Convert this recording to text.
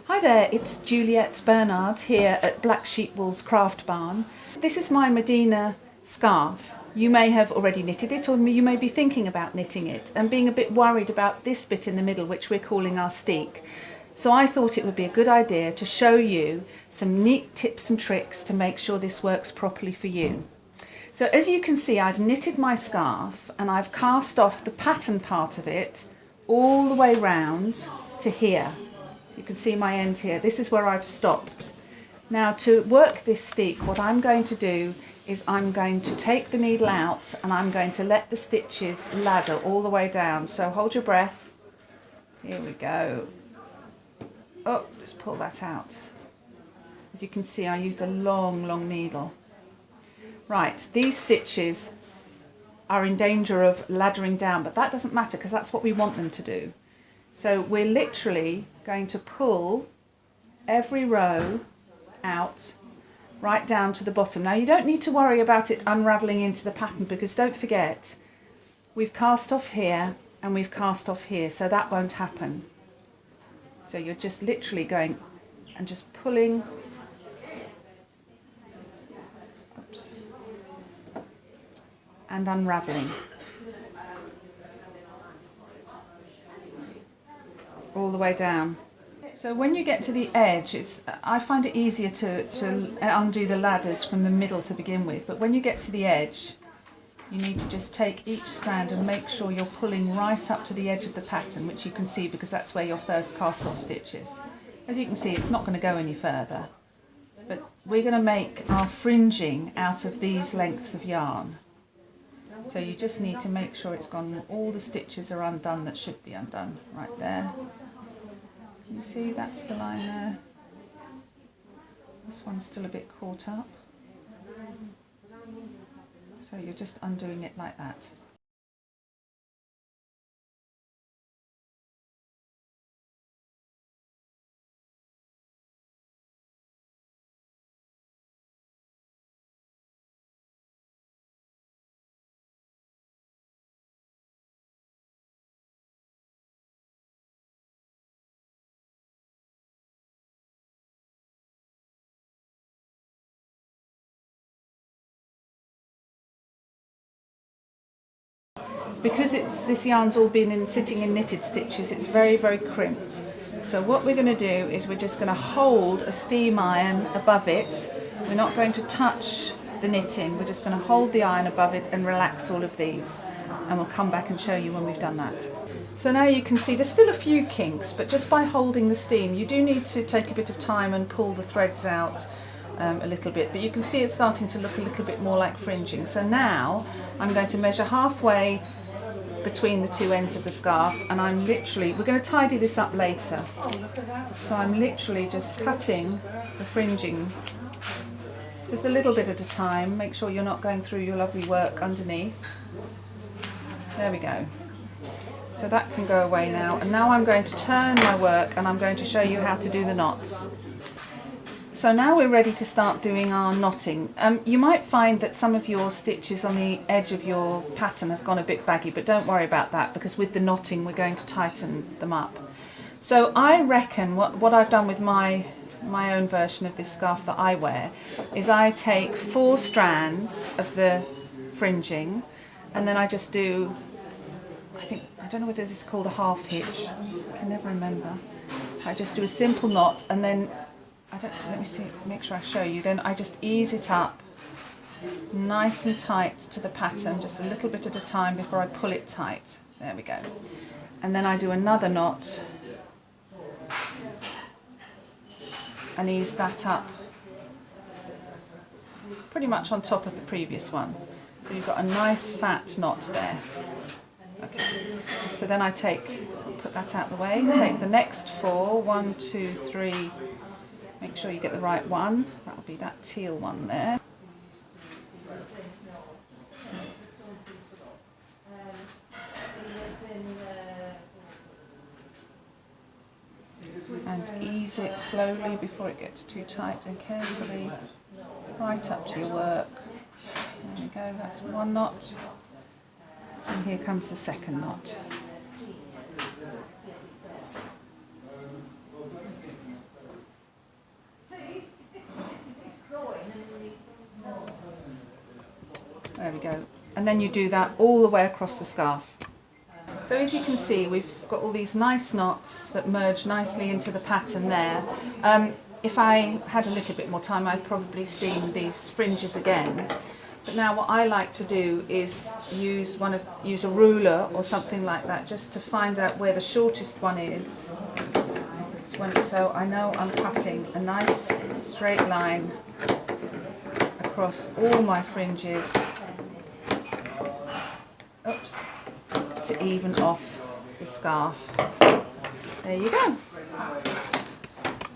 Hi there, it's Juliet Bernard here at Blacksheepwools Craft Barn. This is my Medina scarf. You may have already knitted it, or you may be thinking about knitting it and being a bit worried about this bit in the middle, which we're calling our steek. So I thought it would be a good idea to show you some neat tips and tricks to make sure this works properly for you. So as you can see, I've knitted my scarf and I've cast off the pattern part of it all the way round to here. You can see my end here. This is where I've stopped. Now to work this steek, what I'm going to do is I'm going to take the needle out and I'm going to let the stitches ladder all the way down. So hold your breath. Here we go. Oh, just pull that out. As you can see, I used a long needle. Right, these stitches are in danger of laddering down, but that doesn't matter because that's what we want them to do. So we're literally going to pull every row out right down to the bottom. Now you don't need to worry about it unravelling into the pattern because don't forget, we've cast off here and we've cast off here, so that won't happen. So you're just literally going and just pulling. Oops. And unravelling all the way down. So when you get to the edge, I find it easier to undo the ladders from the middle to begin with, but when you get to the edge you need to just take each strand and make sure you're pulling right up to the edge of the pattern, which you can see because that's where your first cast off stitch is. As you can see, it's not going to go any further, but we're going to make our fringing out of these lengths of yarn. So you just need to make sure it's gone, all the stitches are undone that should be undone, right there. Can you see that's the line there? This one's still a bit caught up. So you're just undoing it like that. Because this yarn's all been sitting in knitted stitches, it's very crimped. So what we're going to do is we're just going to hold a steam iron above it. We're not going to touch the knitting, we're just going to hold the iron above it and relax all of these. And we'll come back and show you when we've done that. So now you can see there's still a few kinks, but just by holding the steam, you do need to take a bit of time and pull the threads out a little bit, but you can see it's starting to look a little bit more like fringing. So now I'm going to measure halfway between the two ends of the scarf, and we're going to tidy this up later, so I'm literally just cutting the fringing just a little bit at a time. Make sure you're not going through your lovely work underneath. There we go. So that can go away now, and now I'm going to turn my work and I'm going to show you how to do the knots. So now we're ready to start doing our knotting. You might find that some of your stitches on the edge of your pattern have gone a bit baggy, but don't worry about that because with the knotting we're going to tighten them up. So I reckon what I've done with my own version of this scarf that I wear is I take 4 strands of the fringing and then I just do, I don't know whether this is called a half hitch, I can never remember. I just do a simple knot and then let me see, make sure I show you. Then I just ease it up nice and tight to the pattern, just a little bit at a time before I pull it tight. There we go. And then I do another knot and ease that up pretty much on top of the previous one. So you've got a nice fat knot there. Okay. So then I put that out the way, take the next 4, 1, 2, 3, make sure you get the right one. That'll be that teal one there. And ease it slowly before it gets too tight, and carefully right up to your work. There we go, that's one knot. And here comes the second knot. and then you do that all the way across the scarf. So as you can see, we've got all these nice knots that merge nicely into the pattern there. If I had a little bit more time, I'd probably steam these fringes again. But now what I like to do is use a ruler or something like that, just to find out where the shortest one is. So I know I'm cutting a nice straight line across all my fringes. Oops. To even off the scarf. There you go.